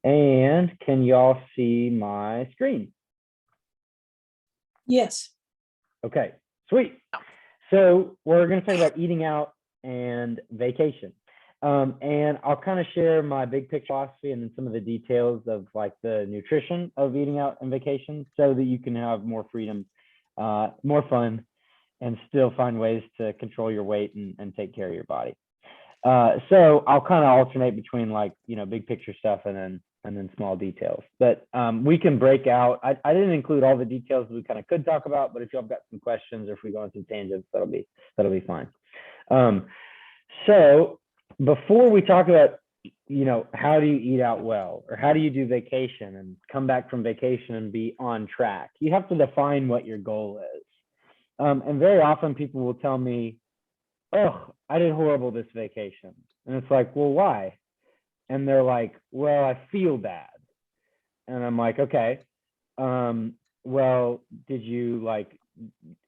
And can y'all see my screen? Yes. Okay, sweet. So we're going to talk about eating out and vacation. And I'll kind of share my big picture philosophy and then some of the details of like the nutrition of eating out and vacation so that you can have more freedom, more fun, and still find ways to control your weight and take care of your body. So I'll kind of alternate between like, big picture stuff and then small details. But we can break out. I didn't include all the details we kind of could talk about, but if y'all got some questions or if we go on some tangents, that'll be fine. So before we talk about, how do you eat out well, or how do you do vacation and come back from vacation and be on track, you have to define what your goal is. And very often people will tell me, oh, I did horrible this vacation. And it's like, well, why? And they're like, well, I feel bad. And I'm like, okay, well, did you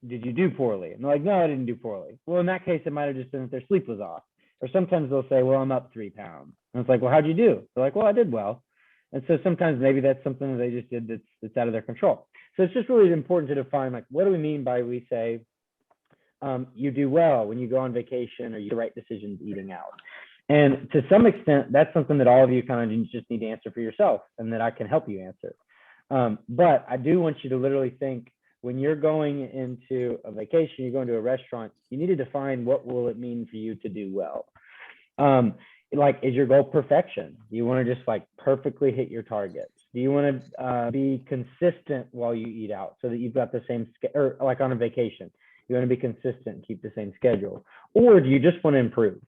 do poorly? And they're like, no, I didn't do poorly. Well, in that case, it might have just been that their sleep was off. Or sometimes they'll say, well, I'm up 3 pounds. And it's like, well, how'd you do? They're like, well, I did well. And so sometimes maybe that's something that they just did that's out of their control. So it's just really important to define, like, what do we mean by we say you do well when you go on vacation or you make the right decisions eating out? And to some extent, that's something that all of you kind of just need to answer for yourself and that I can help you answer. But I do want you to literally think, when you're going into a vacation, you're going to a restaurant, you need to define what will it mean for you to do well. Like, is your goal perfection? Do you want to just like perfectly hit your targets? Do you want to be consistent while you eat out so that you've got the same, or like on a vacation, you want to be consistent and keep the same schedule? Or do you just want to improve?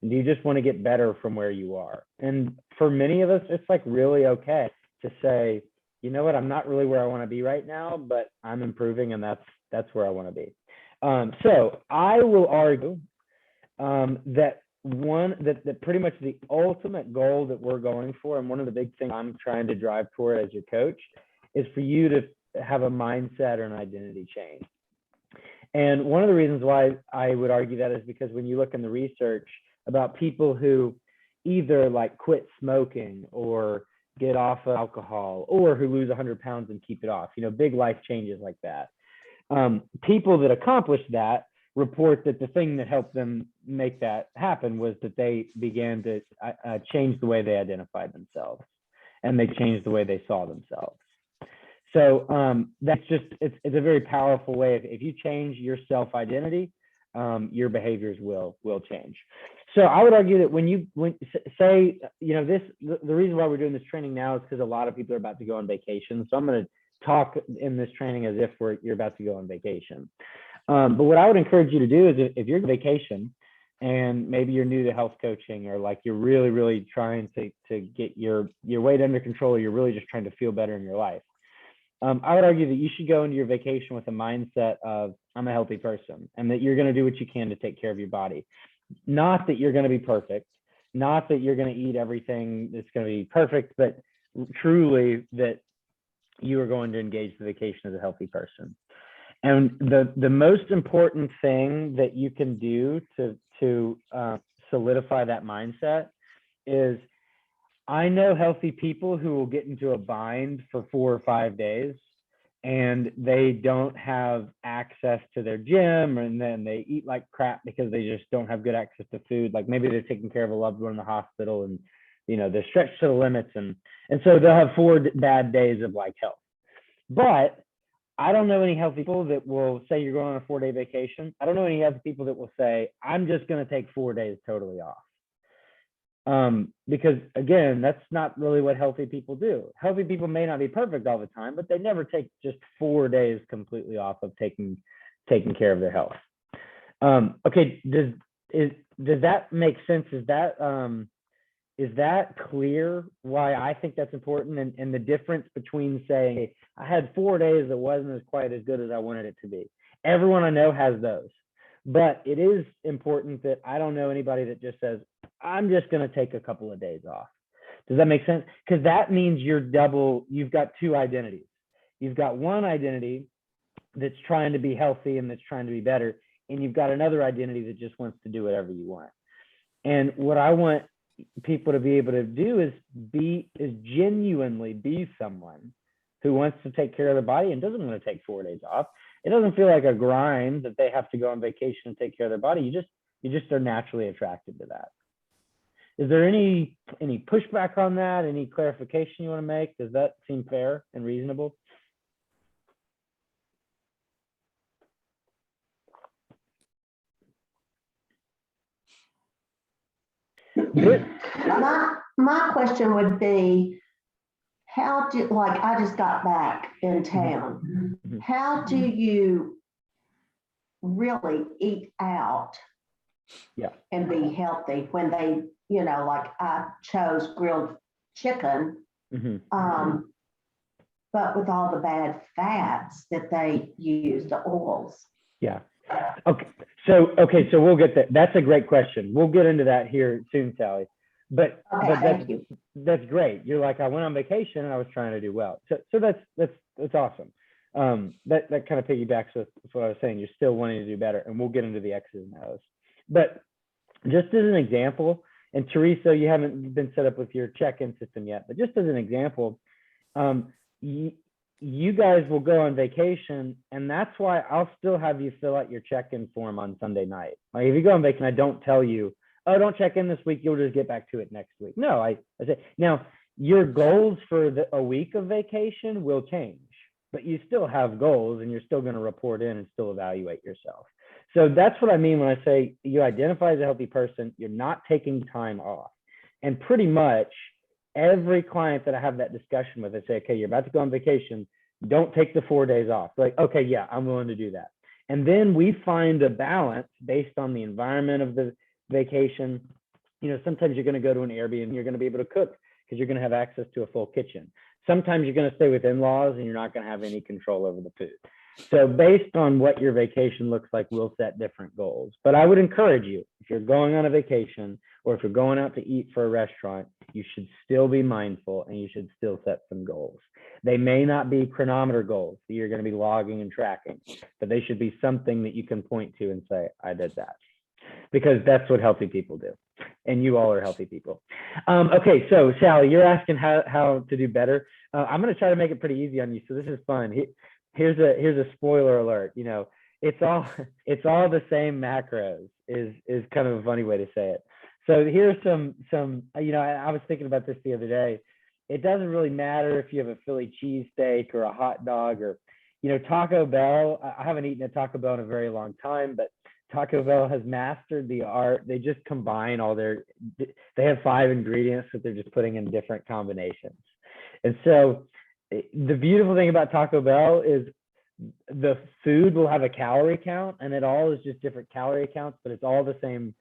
And do you just want to get better from where you are? And for many of us, it's like really okay to say, you know what, I'm not really where I want to be right now, but I'm improving, and that's where I want to be. So I will argue that pretty much the ultimate goal that we're going for, and one of the big things I'm trying to drive toward as your coach, is for you to have a mindset or an identity change. And one of the reasons why I would argue that is because when you look in the research about people who either like quit smoking or get off of alcohol, or who lose 100 pounds and keep it off, big life changes like that. People that accomplish that report that the thing that helped them make that happen was that they began to change the way they identified themselves, and they changed the way they saw themselves. So that's just, it's a very powerful way. If you change your self-identity, your behaviors will change. So I would argue that when say, the reason why we're doing this training now is because a lot of people are about to go on vacation. So I'm going to talk in this training as if you're about to go on vacation. But what I would encourage you to do is, if you're on vacation and maybe you're new to health coaching, or like you're really, really trying to get your weight under control, or you're really just trying to feel better in your life, I would argue that you should go into your vacation with a mindset of, I'm a healthy person, and that you're going to do what you can to take care of your body. Not that you're going to be perfect, not that you're going to eat everything that's going to be perfect, but truly that you are going to engage the vacation as a healthy person. And the most important thing that you can do to solidify that mindset is, I know healthy people who will get into a bind for 4 or 5 days, and they don't have access to their gym, and then they eat like crap because they just don't have good access to food. Like maybe they're taking care of a loved one in the hospital, and they're stretched to the limits, and so they'll have 4 bad days of like health. But I don't know any healthy people that will say, you're going on a 4-day vacation, I don't know any healthy people that will say, I'm just going to take 4 days totally off. Because again, that's not really what healthy people do. Healthy people may not be perfect all the time, but they never take just 4 days completely off of taking care of their health. Okay, does that make sense? Is that clear why I think that's important, and the difference between saying, hey, I had 4 days that wasn't as quite as good as I wanted it to be? Everyone I know has those. But it is important that I don't know anybody that just says, I'm just going to take a couple of days off. Does that make sense? Because that means you've got 2 identities. You've got one identity that's trying to be healthy and that's trying to be better, and you've got another identity that just wants to do whatever you want. And what I want people to be able to do is genuinely be someone who wants to take care of their body and doesn't want to take 4 days off. It doesn't feel like a grind that they have to go on vacation and take care of their body. You just are naturally attracted to that. Is there any pushback on that? Any clarification you want to make? Does that seem fair and reasonable? My question would be, how do, like, I just got back in town. Mhm. How do you really eat out Yeah. and be healthy when they, like I chose grilled chicken, Mhm. but with all the bad fats that they use, the oils? Yeah. Okay. So we'll get that. That's a great question. We'll get into that here soon, Sally. But Thank you. That's great. You're like, I went on vacation and I was trying to do well. So that's awesome. That kind of piggybacks with what I was saying. You're still wanting to do better, and we'll get into the X's and O's. But just as an example, and Teresa, you haven't been set up with your check-in system yet, but just as an example, you guys will go on vacation, and that's why I'll still have you fill out your check-in form on Sunday night. Like if you go on vacation, I don't tell you, oh, don't check in this week, you'll just get back to it next week. No, I say, now your goals for a week of vacation will change, but you still have goals and you're still going to report in and still evaluate yourself. So that's what I mean when I say you identify as a healthy person, you're not taking time off. And pretty much every client that I have that discussion with, I say, okay, you're about to go on vacation, don't take the 4 days off. Like, okay, yeah, I'm willing to do that. And then we find a balance based on the environment of the vacation. Sometimes you're going to go to an Airbnb, you're going to be able to cook because you're going to have access to a full kitchen. Sometimes you're going to stay with in-laws and you're not going to have any control over the food. So based on what your vacation looks like, we'll set different goals. But I would encourage you, if you're going on a vacation or if you're going out to eat for a restaurant, you should still be mindful and you should still set some goals. They may not be chronometer goals that you're going to be logging and tracking, but they should be something that you can point to and say, I did that. Because that's what healthy people do. And you all are healthy people. Okay, so Sally, you're asking how to do better. I'm going to try to make it pretty easy on you. So this is fun. Here's a spoiler alert. It's all the same macros is kind of a funny way to say it. So here's some I was thinking about this the other day. It doesn't really matter if you have a Philly cheesesteak or a hot dog or Taco Bell. I haven't eaten at Taco Bell in a very long time, but Taco Bell has mastered the art. They just combine they have 5 ingredients that they're just putting in different combinations. And so the beautiful thing about Taco Bell is the food will have a calorie count and it all is just different calorie counts, but it's all the same,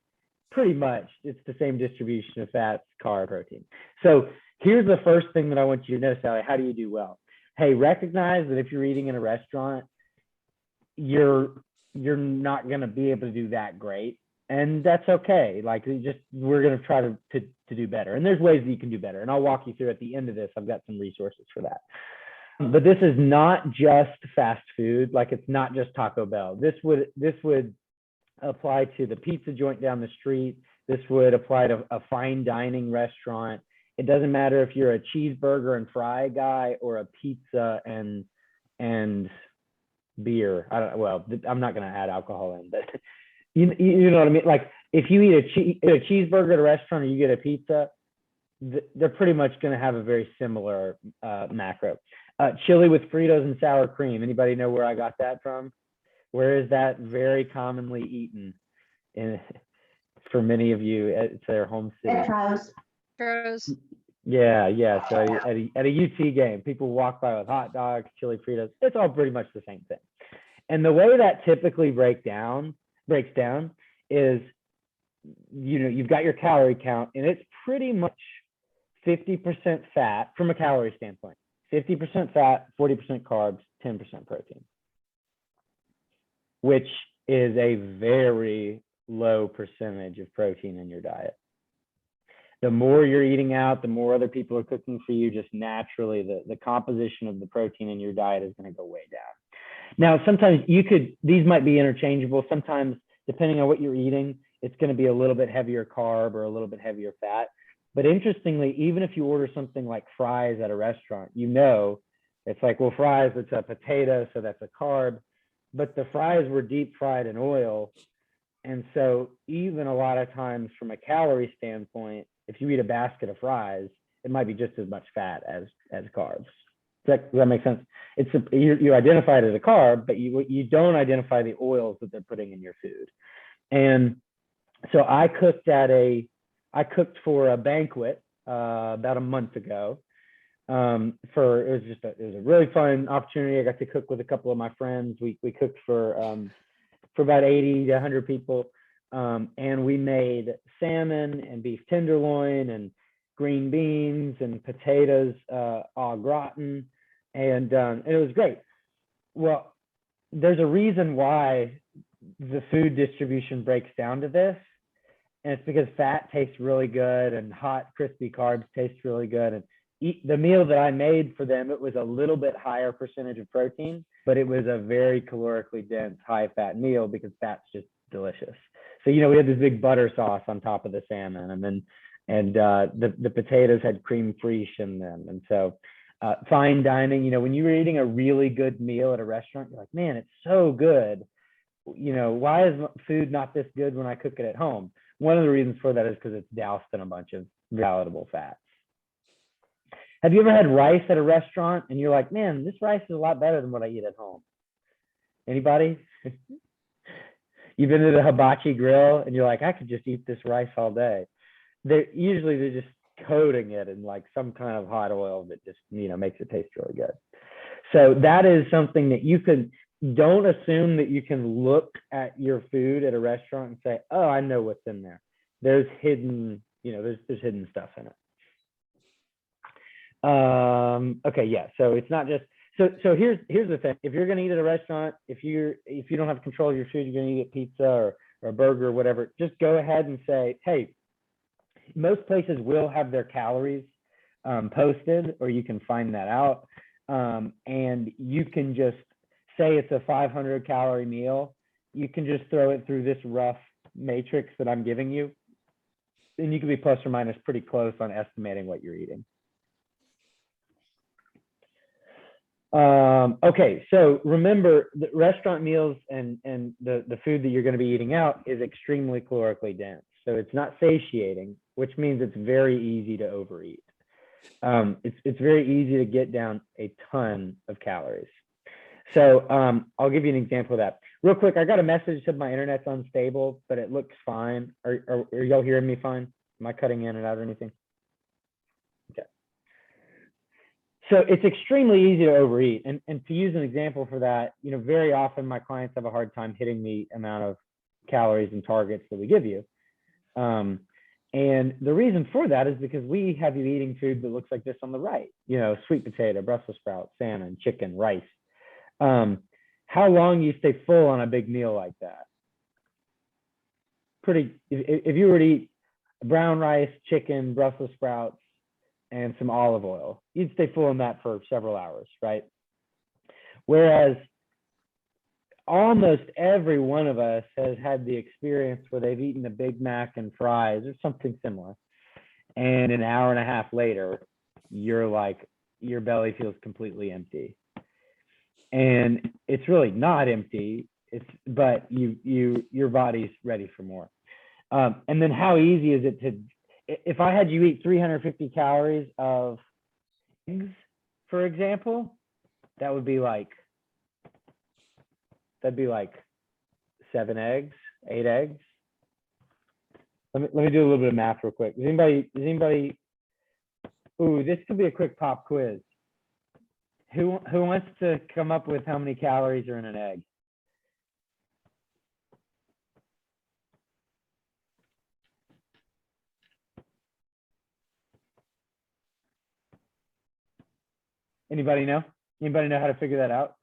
pretty much. It's the same distribution of fats, carb, protein. So here's the first thing that I want you to know, Sally. How do you do well? Hey, recognize that if you're eating in a restaurant, you're not going to be able to do that great, and that's okay. Like we're going to try to do better, and there's ways that you can do better, and I'll walk you through at the end of this. I've got some resources for that. But this is not just fast food. Like it's not just Taco Bell. This would apply to the pizza joint down the street. This would apply to a fine dining restaurant. It doesn't matter if you're a cheeseburger and fry guy or a pizza and beer. I'm not going to add alcohol in, but you know what I mean? Like if you eat a cheeseburger at a restaurant or you get a pizza, they're pretty much going to have a very similar macro. Chili with Fritos and sour cream. Anybody know where I got that from? Where is that very commonly eaten for many of you? It's their home city. Petros. Yeah. So at a UT game, people walk by with hot dogs, chili Fritos. It's all pretty much the same thing. And the way that typically breaks down is, you've got your calorie count, and it's pretty much 50% fat from a calorie standpoint. 50% fat, 40% carbs, 10% protein, which is a very low percentage of protein in your diet. The more you're eating out, the more other people are cooking for you, just naturally, the composition of the protein in your diet is going to go way down. Now, sometimes these might be interchangeable. Sometimes, depending on what you're eating, it's going to be a little bit heavier carb or a little bit heavier fat. But interestingly, even if you order something like fries at a restaurant, it's like, well, fries, it's a potato, so that's a carb. But the fries were deep fried in oil. And so even a lot of times from a calorie standpoint, if you eat a basket of fries, it might be just as much fat as carbs. Does that make sense? You identify it as a carb, but you don't identify the oils that they're putting in your food. And so I cooked for a banquet about a month ago. It was a really fun opportunity. I got to cook with a couple of my friends. We cooked for about 80 to 100 people, and we made salmon and beef tenderloin and green beans and potatoes au gratin, and it was great. Well, there's a reason why the food distribution breaks down to this, and it's because fat tastes really good and hot crispy carbs taste really good. And the meal that I made for them, it was a little bit higher percentage of protein, but it was a very calorically dense, high fat meal because fat's just delicious. So, we had this big butter sauce on top of the salmon, and the potatoes had cream fraiche in them. And so fine dining, when you were eating a really good meal at a restaurant, you're like, man, it's so good. Why is food not this good when I cook it at home? One of the reasons for that is because it's doused in a bunch of palatable fats. Have you ever had rice at a restaurant and you're like, man, this rice is a lot better than what I eat at home? Anybody? You've been to the hibachi grill and you're like, I could just eat this rice all day. They're just coating it in like some kind of hot oil that just, makes it taste really good. So that is something that don't assume that you can look at your food at a restaurant and say, oh, I know what's in there. There's hidden, there's hidden stuff in it. Okay, yeah. So it's not just, so here's the thing. If you're going to eat at a restaurant, if you don't have control of your food, you're going to eat a pizza or a burger or whatever, just go ahead and say, hey, most places will have their calories posted, or you can find that out. And you can just say it's a 500 calorie meal. You can just throw it through this rough matrix that I'm giving you. And you can be plus or minus pretty close on estimating what you're eating. Okay, so remember the restaurant meals and the food that you're going to be eating out is extremely calorically dense. So it's not satiating, which means it's very easy to overeat. It's very easy to get down a ton of calories. So I'll give you an example of that. Real quick, I got a message that my internet's unstable, but it looks fine. Are y'all hearing me fine? Am I cutting in and out or anything? Okay. So it's extremely easy to overeat. And to use an example for that, very often my clients have a hard time hitting the amount of calories and targets that we give you. And the reason for that is because we have you eating food that looks like this on the right, sweet potato, Brussels sprouts, salmon, chicken, rice. How long you stay full on a big meal like that? If you were to eat brown rice, chicken, Brussels sprouts, and some olive oil, you'd stay full on that for several hours, right? Whereas almost every one of us has had the experience where they've eaten a Big Mac and fries or something similar, and an hour and a half later, you're like, your belly feels completely empty. And it's really not empty, but your body's ready for more. And then how easy is it if I had you eat 350 calories of eggs, for example, that'd be like 7 eggs, 8 eggs. Let me do a little bit of math real quick. Does anybody, ooh, this could be a quick pop quiz. Who wants to come up with how many calories are in an egg? Anybody know? Anybody know how to figure that out?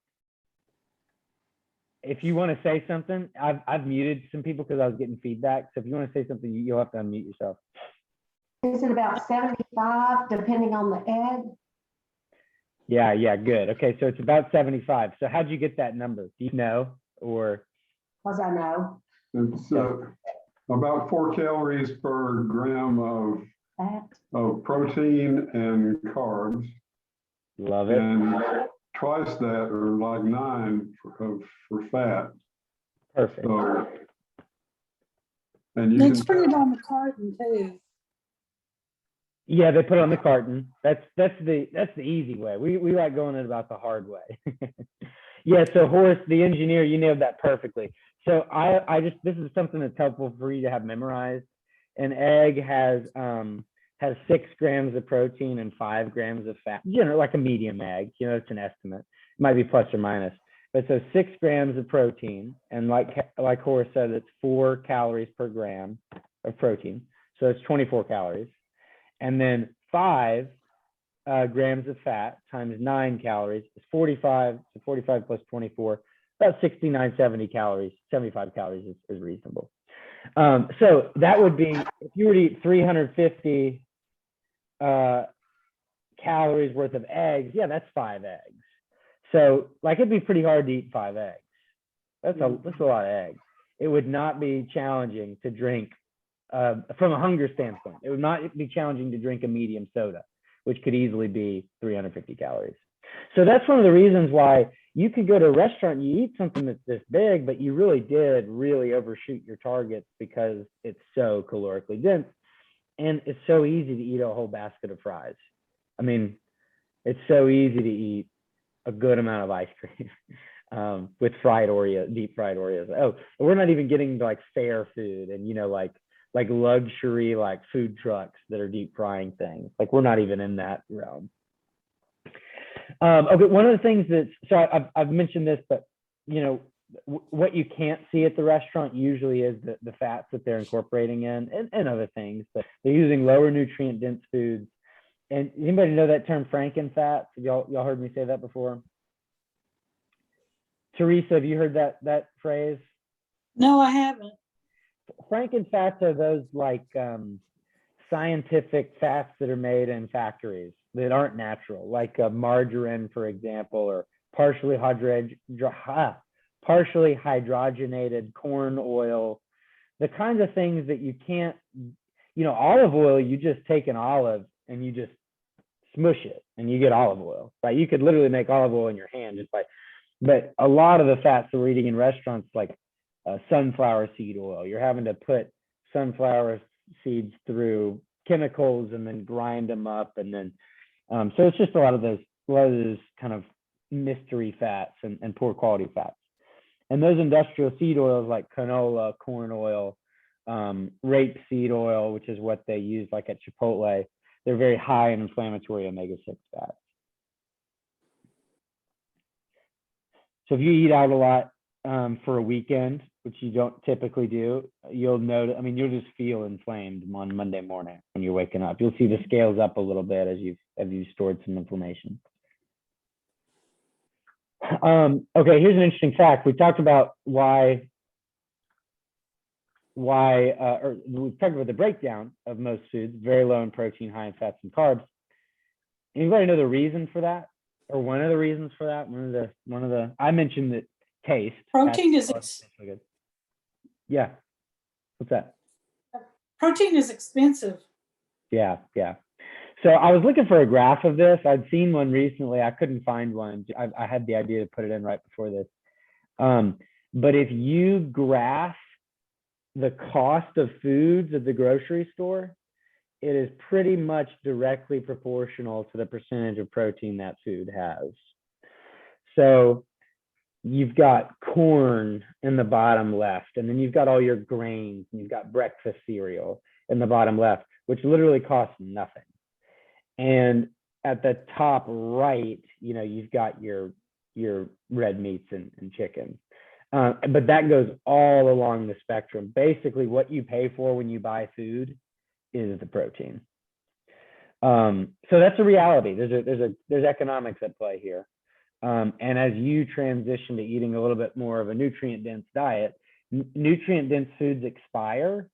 If you want to say something, I've muted some people because I was getting feedback. So if you want to say something, you'll have to unmute yourself. Is it about 75 depending on the egg? Yeah, good. Okay, so it's about 75. So how'd you get that number? Do you know, or? Because I know. And so about 4 calories per gram That, of protein and carbs, Love it. and twice that, or like 9 for fat. Perfect. So, and you Let's can put it on the carton too. Yeah, they put it on the carton. That's the easy way. We like going it about the hard way. Yeah, so Horace, the engineer, you nailed that perfectly. So I just, this is something that's helpful for you to have memorized. An egg has 6 grams of protein and 5 grams of fat. Like a medium egg, it's an estimate. It might be plus or minus. But so 6 grams of protein, and like Horace said, it's 4 calories per gram of protein. So it's 24 calories. And then 5 grams of fat times 9 calories is 45. So 45 plus 24, about 69, 70 calories. 75 calories is reasonable. So that would be, if you were to eat 350 calories worth of eggs, yeah, that's 5 eggs. So like it'd be pretty hard to eat 5 eggs. That's a lot of eggs. It would not be challenging to drink from a hunger standpoint. It would not be challenging to drink a medium soda, which could easily be 350 calories. So that's one of the reasons why you could go to a restaurant, you eat something that's this big, but you really overshoot your targets because it's so calorically dense. And it's so easy to eat a whole basket of fries. I mean, it's so easy to eat a good amount of ice cream with fried Oreos, deep fried Oreos. Oh, we're not even getting to like fair food and, like luxury, like food trucks that are deep frying things. Like we're not even in that realm. Okay, one of the things so I've mentioned this, but what you can't see at the restaurant usually is the fats that they're incorporating in and other things, but they're using lower nutrient dense foods. And anybody know that term frankenfats? Y'all heard me say that before? Teresa, have you heard that phrase? No, I haven't. Frankenfats are those like scientific fats that are made in factories that aren't natural, like margarine, for example, or partially hydrogenated corn oil, the kinds of things that you can't, olive oil, you just take an olive and you just smush it and you get olive oil, right? You could literally make olive oil in your hand but a lot of the fats that we're eating in restaurants, like sunflower seed oil, you're having to put sunflower seeds through chemicals and then grind them up. And then, so it's just a lot of those kind of mystery fats and poor quality fats. And those industrial seed oils like canola, corn oil, rapeseed oil, which is what they use like at Chipotle, they're very high in inflammatory omega-6 fats. So if you eat out a lot for a weekend, which you don't typically do, you'll notice, you'll just feel inflamed on Monday morning when you're waking up. You'll see the scales up a little bit as you've stored some inflammation. Okay, here's an interesting fact. We talked about or we talked about the breakdown of most foods, very low in protein, high in fats and carbs. Anybody know the reason for that? Or one of the reasons for that? One of the I mentioned that taste. Protein is good. Yeah. What's that? Protein is expensive. Yeah. So I was looking for a graph of this. I'd seen one recently. I couldn't find one. I had the idea to put it in right before this. But if you graph the cost of foods at the grocery store, it is pretty much directly proportional to the percentage of protein that food has. So you've got corn in the bottom left, and then you've got all your grains, and you've got breakfast cereal in the bottom left, which literally costs nothing. And at the top right, you've got your red meats and chicken. But that goes all along the spectrum. Basically, what you pay for when you buy food is the protein. So that's a reality. There's economics at play here. And as you transition to eating a little bit more of a nutrient-dense diet, nutrient-dense foods expire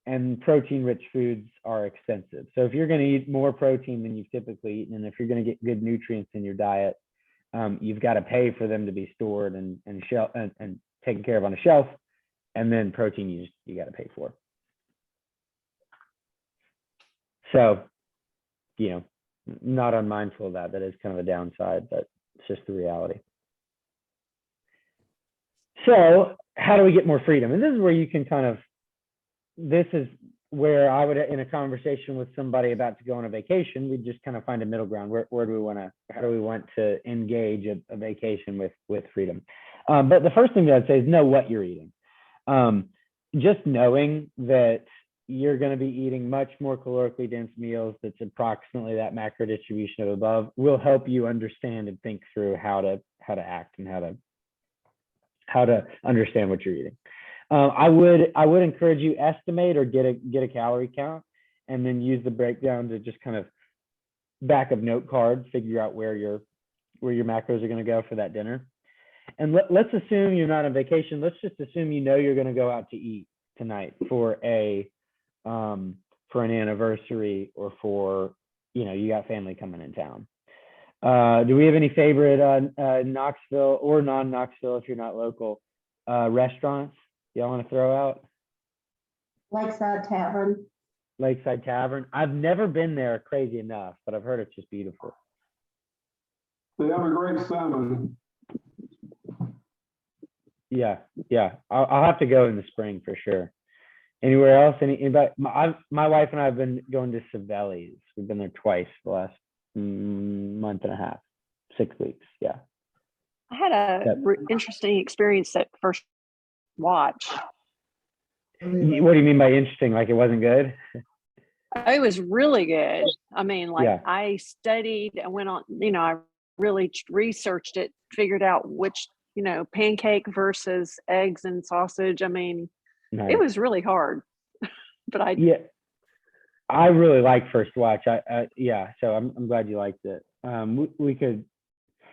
and protein-rich foods are expensive. So if you're going to eat more protein than you've typically eaten, and if you're going to get good nutrients in your diet, you've got to pay for them to be stored and taken care of on a shelf. And then protein you got to pay for. So, not unmindful of that. That is kind of a downside, but it's just the reality. So how do we get more freedom? And this is where you can this is where I would, in a conversation with somebody about to go on a vacation, we just kind of find a middle ground. Where do we want to, how do we want to engage a vacation with freedom? But the first thing that I'd say is know what you're eating. Just knowing that you're going to be eating much more calorically dense meals that's approximately that macro distribution of above will help you understand and think through how to act and how to understand what you're eating. I would encourage you estimate or get a calorie count, and then use the breakdown to just kind of back of note card, figure out where your macros are going to go for that dinner. And let's assume you're not on vacation. Let's just assume you're going to go out to eat tonight for an anniversary, or for you got family coming in town. Do we have any favorite Knoxville or non-Knoxville, if you're not local, restaurants y'all want to throw out? Lakeside Tavern. Lakeside Tavern. I've never been there, crazy enough, but I've heard it's just beautiful. They have a great salmon. Yeah. I'll have to go in the spring for sure. Anywhere else? Anybody? My wife and I have been going to Savelli's. We've been there twice the last month and a half, 6 weeks. Yeah. I had a interesting experience at First Watch. What do you mean by interesting? Like it wasn't good? It was really good. I mean, Yeah. I studied and went on, I really researched it, figured out which, pancake versus eggs and sausage. I mean, Nice. it was really hard, but I really like First Watch. So I'm glad you liked it. We could,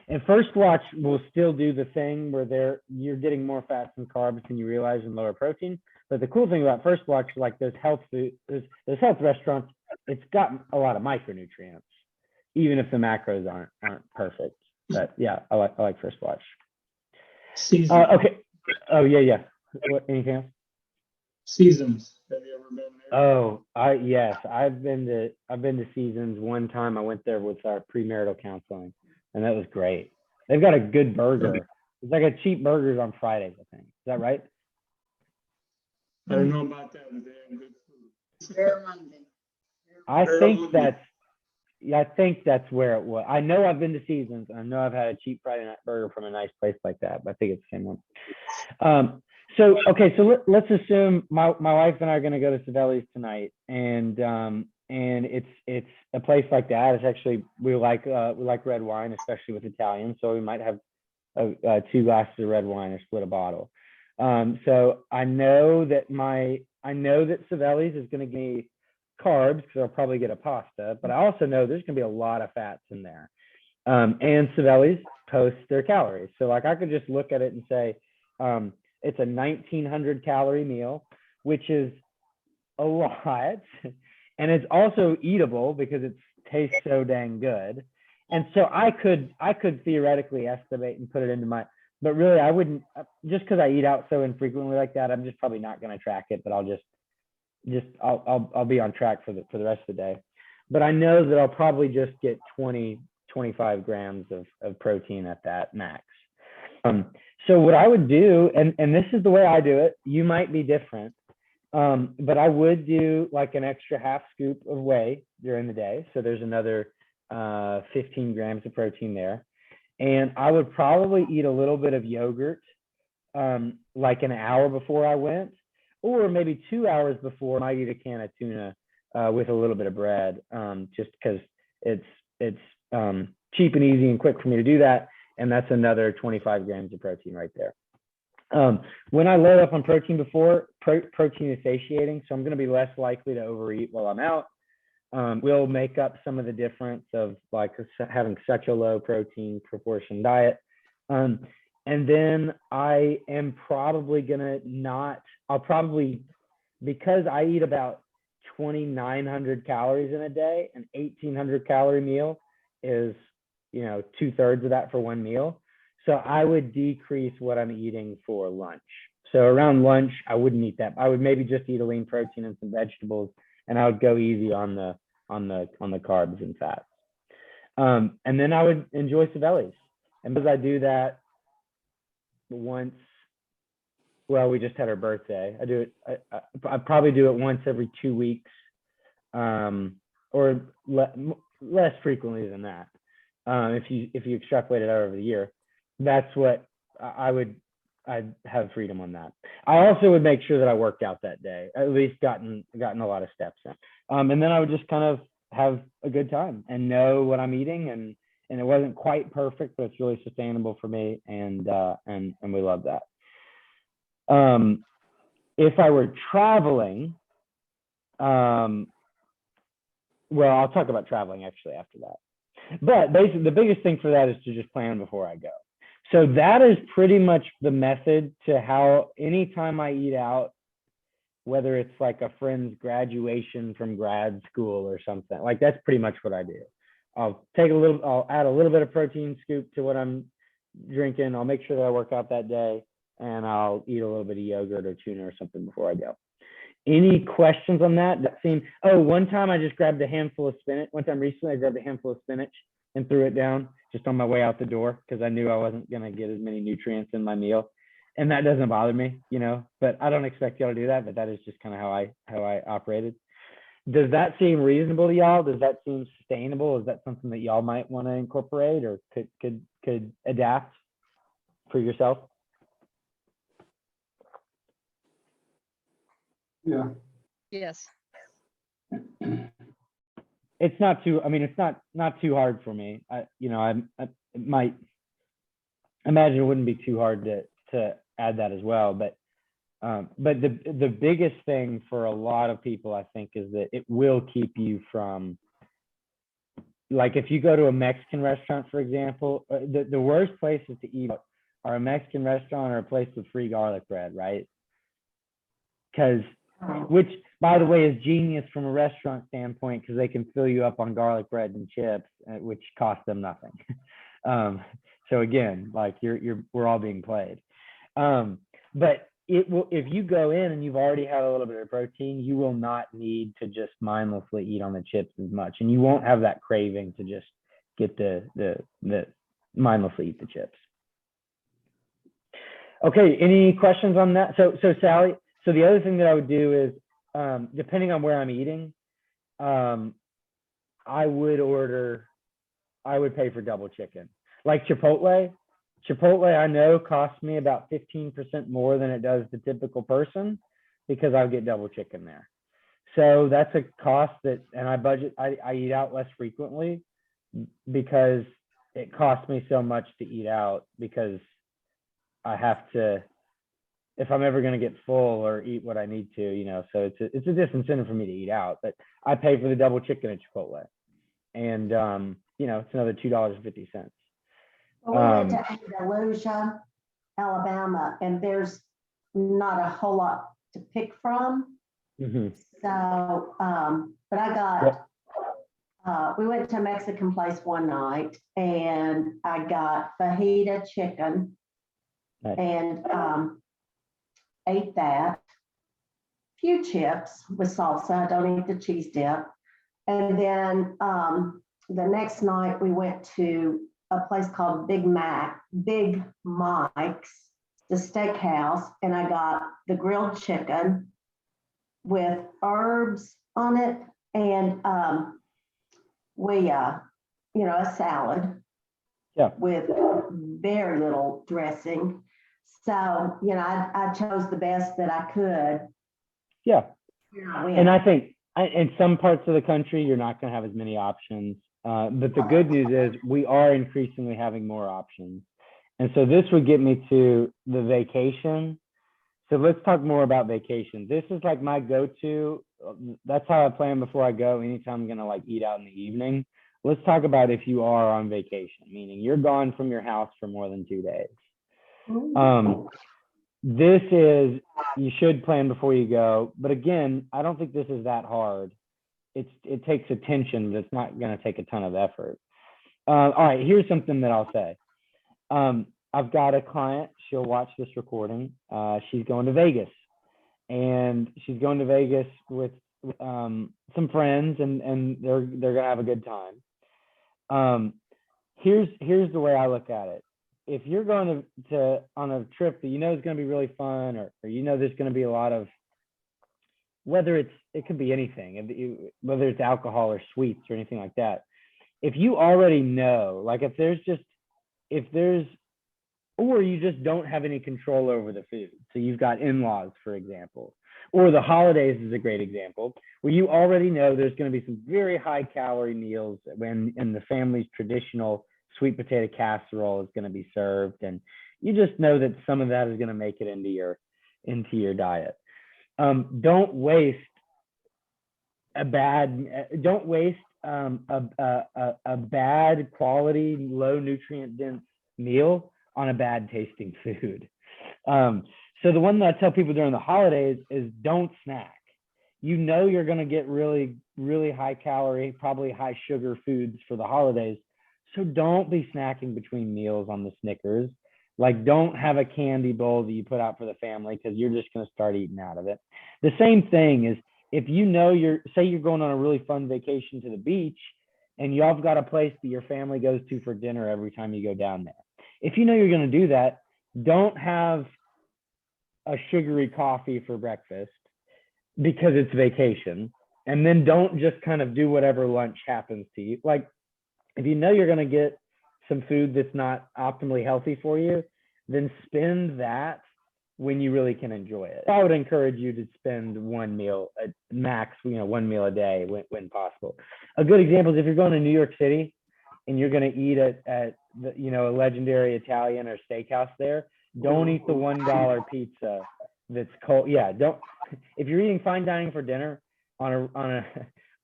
and First Watch will still do the thing where you're getting more fats and carbs than you realize and lower protein. But the cool thing about First Watch, like those health restaurants, it's got a lot of micronutrients, even if the macros aren't perfect. But yeah, I like First Watch. Seasons. Okay. Oh yeah. Anything else? Seasons. Have you ever been there? Oh, yes, I've been to Seasons one time. I went there with our premarital counseling, and that was great. They've got a good burger. It's like a cheap burgers on Fridays, I think. Is that right? I don't know about that, but they have good food. Fair Monday. I Fair think Monday. that's where it was. I know I've been to Seasons, and I know I've had a cheap Friday night burger from a nice place like that, but I think it's the same one. So let's assume my wife and I are going to go to Savelli's tonight, and it's a place like that. It's actually, we like red wine, especially with Italians, so we might have 2 glasses of red wine or split a bottle. So I know that Savelli's is going to give me carbs, because I'll probably get a pasta, but I also know there's going to be a lot of fats in there. And Savelli's posts their calories, so like I could just look at it and say, it's a 1900 calorie meal, which is a lot, and it's also eatable because it tastes so dang good. And so I could theoretically estimate and put it into my, but really I wouldn't, just because I eat out so infrequently like that. I'm just probably not going to track it, but I'll be on track for the rest of the day. But I know that I'll probably just get 25 grams of protein at that max. So what I would do, and this is the way I do it, you might be different, but I would do like an extra half scoop of whey during the day. So there's another 15 grams of protein there. And I would probably eat a little bit of yogurt, like an hour before I went, or maybe 2 hours before. I might eat a can of tuna with a little bit of bread, just because it's cheap and easy and quick for me to do that. And that's another 25 grams of protein right there. When I load up on protein before, protein is satiating, so I'm going to be less likely to overeat while I'm out. We'll make up some of the difference of like having such a low protein proportion diet. And then I am probably because I eat about 2,900 calories in a day, an 1,800 calorie meal is 2/3 of that for one meal. So I would decrease what I'm eating for lunch. So around lunch, I wouldn't eat that. I would maybe just eat a lean protein and some vegetables, and I would go easy on the carbs and fats. And then I would enjoy Savelli's. And because I do that once, well, we just had our birthday. I do it. I probably do it once every 2 weeks, or less frequently than that. If you extrapolate it out over the year, that's what I'd have freedom on that. I also would make sure that I worked out that day, at least gotten a lot of steps in. And then I would just kind of have a good time and know what I'm eating, and it wasn't quite perfect, but it's really sustainable for me, and we love that. If I were traveling, well, I'll talk about traveling actually after that. But basically, the biggest thing for that is to just plan before I go. So that is pretty much the method to how anytime I eat out, whether it's like a friend's graduation from grad school or something, like that's pretty much what I do. I'll add a little bit of protein scoop to what I'm drinking. I'll make sure that I work out that day, and I'll eat a little bit of yogurt or tuna or something before I go. Any questions on that? One time I just grabbed a handful of spinach. One time recently I grabbed a handful of spinach and threw it down just on my way out the door because I knew I wasn't going to get as many nutrients in my meal. And that doesn't bother me, but I don't expect y'all to do that, but that is just kind of how I operated. Does that seem reasonable to y'all? Does that seem sustainable? Is that something that y'all might want to incorporate or could adapt for yourself? Yeah. Yes. It's not too, it's not too hard for me. I might imagine it wouldn't be too hard to add that as well. But the biggest thing for a lot of people, I think, is that it will keep you from, like, if you go to a Mexican restaurant, for example, the worst places to eat are a Mexican restaurant or a place with free garlic bread, right? Which, by the way, is genius from a restaurant standpoint, because they can fill you up on garlic bread and chips, which cost them nothing. So again, like we're all being played. But it will, if you go in and you've already had a little bit of protein, you will not need to just mindlessly eat on the chips as much, and you won't have that craving to just get the mindlessly eat the chips. Okay, any questions on that? So Sally. So the other thing that I would do is, depending on where I'm eating, I would pay for double chicken. Like Chipotle I know costs me about 15% more than it does the typical person, because I'll get double chicken there. So that's a cost that, and I eat out less frequently because it costs me so much to eat out, because I have to, if I'm ever going to get full or eat what I need to, so it's a disincentive for me to eat out, but I pay for the double chicken at Chipotle, and it's another $2.50. Well, we went to Andalusia, Alabama, and there's not a whole lot to pick from. Mm-hmm. So, but I got, we went to a Mexican place one night, and I got fajita chicken. Nice. And ate that. Few chips with salsa. I don't eat the cheese dip. And then the next night we went to a place called Big Mike's, the steakhouse, and I got the grilled chicken with herbs on it, and a salad. Yeah. With very little dressing. So, I chose the best that I could. Yeah. And I think in some parts of the country, you're not going to have as many options. But the good news is we are increasingly having more options. And so this would get me to the vacation. So let's talk more about vacation. This is like my go-to. That's how I plan before I go. Anytime I'm going to eat out in the evening. Let's talk about if you are on vacation, meaning you're gone from your house for more than 2 days. This is, you should plan before you go. But again, I don't think this is that hard. It takes attention, but it's not going to take a ton of effort. All right, here's something that I'll say. I've got a client, she'll watch this recording. She's going to Vegas, and she's going to Vegas with some friends, and they're gonna have a good time. Here's the way I look at it. If you're going to on a trip that you know is going to be really fun, or you know there's going to be a lot of, whether it could be anything, whether it's alcohol or sweets or anything like that. If you already know, like if there's, or you just don't have any control over the food. So you've got in-laws, for example, or the holidays is a great example, where you already know there's going to be some very high calorie meals when in the family's traditional sweet potato casserole is going to be served. And you just know that some of that is going to make it into your diet. Don't waste a bad quality, low nutrient dense meal on a bad tasting food. So the one that I tell people during the holidays is don't snack. You know you're going to get really, really high calorie, probably high sugar foods for the holidays. So don't be snacking between meals on the Snickers. Like, don't have a candy bowl that you put out for the family, because you're just going to start eating out of it. The same thing is, if you know say you're going on a really fun vacation to the beach, and y'all have got a place that your family goes to for dinner every time you go down there. If you know you're going to do that, don't have a sugary coffee for breakfast because it's vacation. And then don't just kind of do whatever lunch happens to you. Like, if you know you're going to get some food that's not optimally healthy for you, then spend that when you really can enjoy it. I would encourage you to spend one meal at max, one meal a day when possible. A good example is if you're going to New York City and you're going to eat at the, a legendary Italian or steakhouse there, don't eat the $1 pizza that's cold. Yeah, don't. If you're eating fine dining for dinner on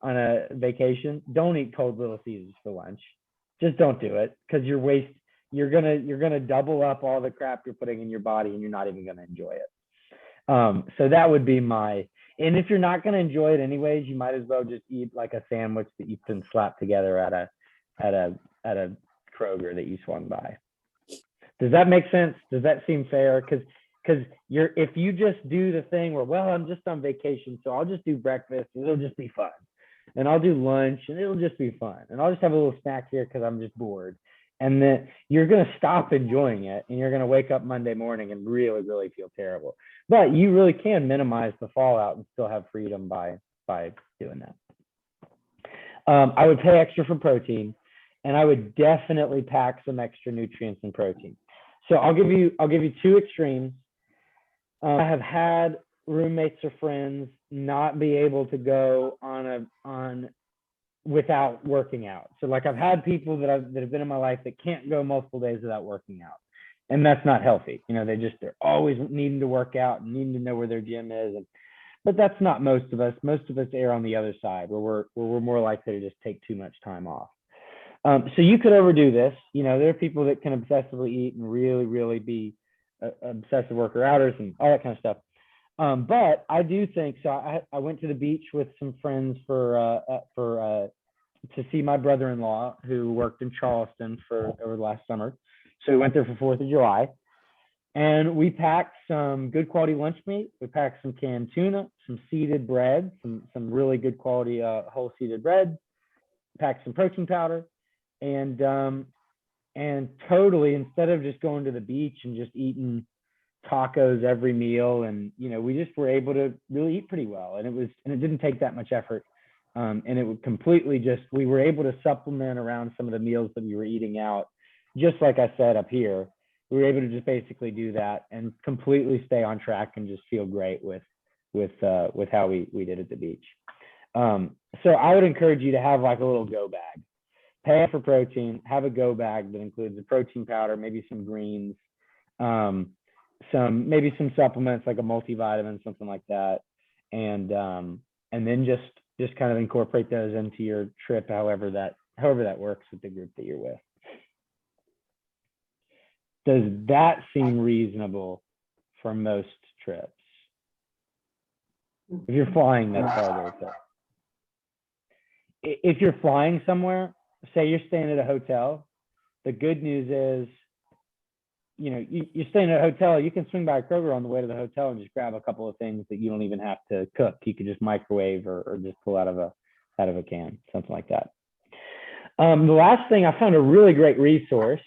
a vacation, don't eat cold Little Caesars for lunch. Just don't do it, because you're gonna double up all the crap you're putting in your body, and you're not even gonna enjoy it. So that would be and if you're not gonna enjoy it anyways, you might as well just eat like a sandwich that you've been slapped together at a Kroger that you swung by. Does that make sense? Does that seem fair? Because if you just do the thing where, well, I'm just on vacation, so I'll just do breakfast and it'll just be fun. And I'll do lunch and it'll just be fun. And I'll just have a little snack here because I'm just bored. And then you're going to stop enjoying it, and you're going to wake up Monday morning and really, really feel terrible. But you really can minimize the fallout and still have freedom by doing that. I would pay extra for protein, and I would definitely pack some extra nutrients and protein. So I'll give you two extremes. I have had roommates or friends not be able to go on without working out. So like, I've had people that have been in my life that can't go multiple days without working out, and that's not healthy. They're always needing to work out and needing to know where their gym is. But that's not most of us. Most of us err on the other side, where we're more likely to just take too much time off. So you could overdo this. There are people that can obsessively eat and really, really be obsessive worker outers and all that kind of stuff. But I do think so. I went to the beach with some friends to see my brother-in-law, who worked in Charleston over the last summer. So we went there for 4th of July, and we packed some good quality lunch meat. We packed some canned tuna, some seeded bread, some really good quality whole seeded bread. Packed some protein powder, and totally, instead of just going to the beach and just eating tacos every meal, and we just were able to really eat pretty well, and it didn't take that much effort, and it would completely we were able to supplement around some of the meals that we were eating out. Just like I said up here, we were able to just basically do that and completely stay on track and just feel great with how we did at the beach. So I would encourage you to have like a little go bag. Pay for protein, have a go bag that includes a protein powder, maybe some greens, maybe some supplements like a multivitamin, something like that, and then just kind of incorporate those into your trip, however that works with the group that you're with. Does that seem reasonable for most trips? If you're flying, that's harder. If you're flying somewhere, say you're staying at a hotel, the good news is you're staying at a hotel, you can swing by a Kroger on the way to the hotel and just grab a couple of things that you don't even have to cook. You could just microwave or just pull out of a can, something like that. The last thing, I found a really great resource.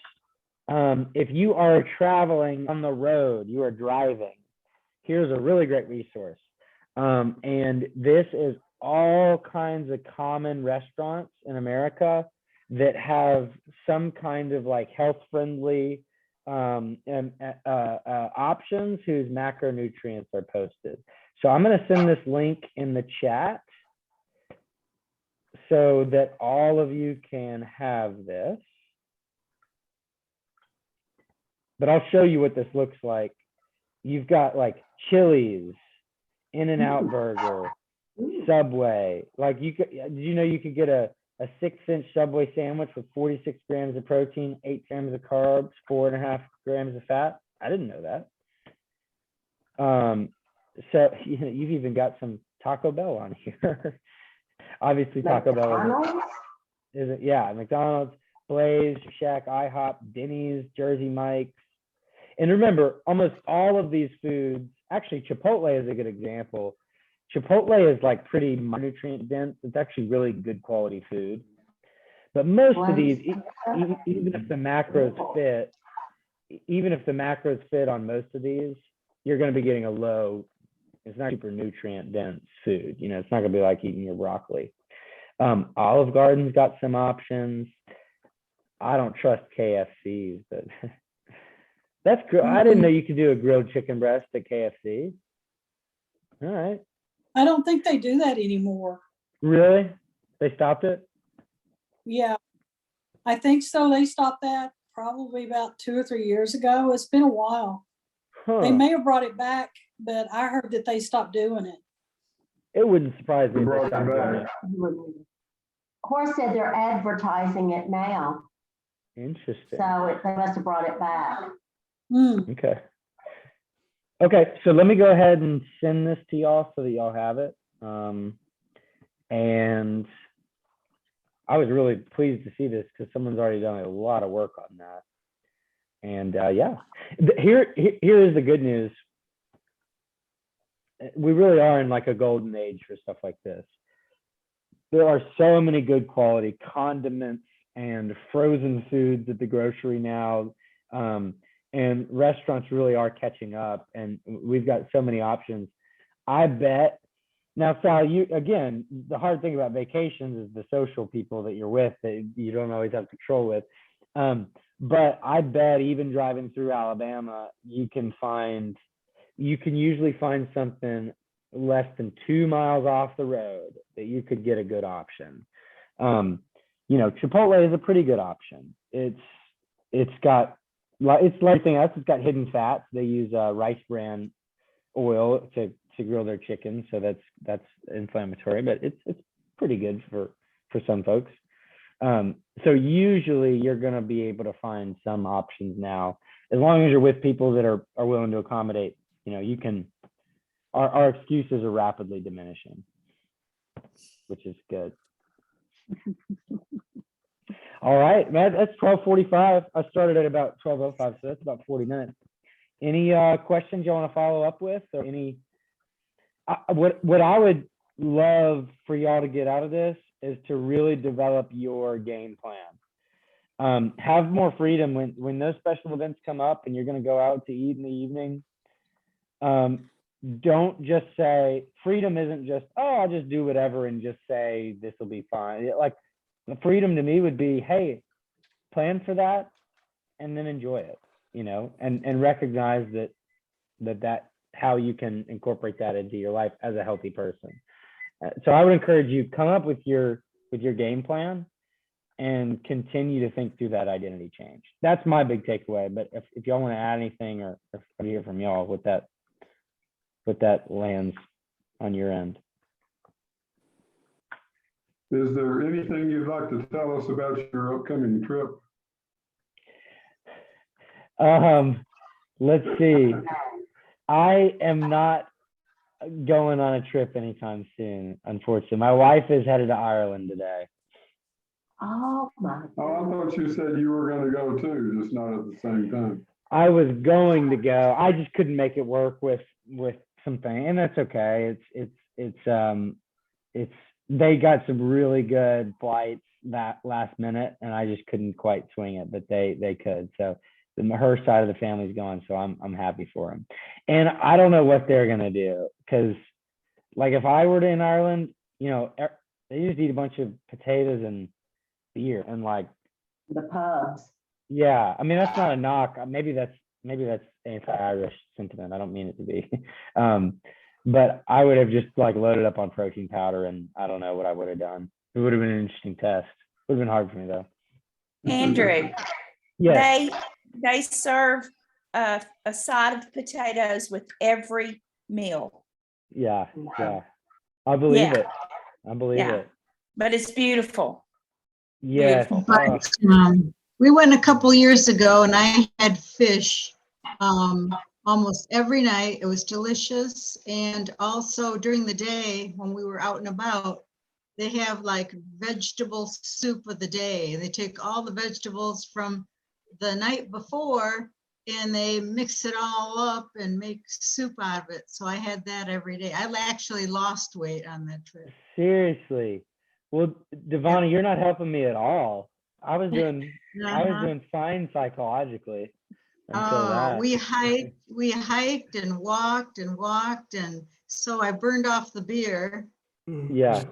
If you are traveling on the road, you are driving, here's a really great resource. And this is all kinds of common restaurants in America that have some kind of like health-friendly options whose macronutrients are posted. So I'm going to send this link in the chat so that all of you can have this. But I'll show you what this looks like. You've got like Chili's, In-N-Out Burger, Subway. Like did you know you could get a 6-inch Subway sandwich with 46 grams of protein, 8 grams of carbs, 4.5 grams of fat? I didn't know that. So you've even got some Taco Bell on here. Obviously, Taco Bell isn't. Yeah, McDonald's, Blaze, Shack, IHOP, Denny's, Jersey Mike's. And remember, almost all of these foods, actually Chipotle is a good example. Chipotle is like pretty nutrient dense. It's actually really good quality food. But most of these, even if the macros fit on most of these, you're going to be getting a low, it's not super nutrient dense food. It's not going to be like eating your broccoli. Olive Garden's got some options. I don't trust KFC's, but that's good. I didn't know you could do a grilled chicken breast at KFC. All right. I don't think they do that anymore. Really? They stopped it? Yeah, I think so. They stopped that probably about 2 or 3 years ago. It's been a while. Huh. They may have brought it back, but I heard that they stopped doing it. It wouldn't surprise me. If they Brought it stopped doing back. it. Horst said they're advertising it now, Interesting. so they must have brought it back. Okay. Okay, so let me go ahead and send this to y'all so that y'all have it. And I was really pleased to see this because someone's already done a lot of work on that. And yeah, here is the good news. We really are in like a golden age for stuff like this. There are so many good quality condiments and frozen foods at the grocery now. And restaurants really are catching up, and we've got so many options. I bet now, Sal, again, the hard thing about vacations is the social people that you're with that you don't always have control with. But I bet even driving through Alabama, you can usually find something less than 2 miles off the road that you could get a good option. Chipotle is a pretty good option. It's like anything else. It's got hidden fats. They use rice bran oil to grill their chicken, so that's inflammatory, but it's pretty good for some folks. So usually you're going to be able to find some options now, as long as you're with people that are willing to accommodate. You can. Our excuses are rapidly diminishing, which is good. All right, man, that's 12:45. I started at about 12:05, so that's about 40 minutes. Any questions you want to follow up with, or any? What I would love for y'all to get out of this is to really develop your game plan. Have more freedom when those special events come up and you're going to go out to eat in the evening. Don't just say freedom isn't just, oh, I'll just do whatever and just say this will be fine. Like, the freedom to me would be, hey, plan for that and then enjoy it, and recognize that how you can incorporate that into your life as a healthy person. So I would encourage you, come up with your game plan and continue to think through that identity change. That's my big takeaway. But if y'all want to add anything, or if I hear from y'all what that lands on your end. Is there anything you'd like to tell us about your upcoming trip? Let's see. I am not going on a trip anytime soon, unfortunately. My wife is headed to Ireland today. Oh, my Oh, I God. thought you said you were going to go too, just not at the same time. I was going to go. I just couldn't make it work with something, and that's okay. It's they got some really good flights that last minute, and I just couldn't quite swing it, but they could. So her side of the family's going, so I'm happy for them. And I don't know what they're gonna do, because like if I were in Ireland, you know, they just eat a bunch of potatoes and beer and like, The pubs. yeah, I mean, that's not a knock. Maybe that's anti-Irish sentiment. I don't mean it to be. But I would have just like loaded up on protein powder, and I don't know what I would have done. It would have been an interesting test. Would have been hard for me though. Andrew, Yes. they serve a side of potatoes with every meal, Yeah. I believe Yeah. it. I believe Yeah. it. but it's beautiful. Yes. Beautiful. But we went a couple years ago and I had fish almost every night. It was delicious. And also during the day when we were out and about, they have like vegetable soup of the day. They take all the vegetables from the night before and they mix it all up and make soup out of it. So I had that every day. I actually lost weight on that trip. Seriously. Well, Devonna, you're not helping me at all. I was doing fine psychologically until that. We hiked and walked, and so I burned off the beer. Yeah.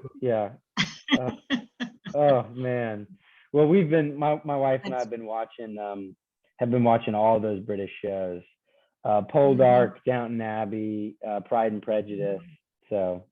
Oh man. Well, we've been my wife and I have been watching all those British shows. Poldark, Downton Abbey, Pride and Prejudice. So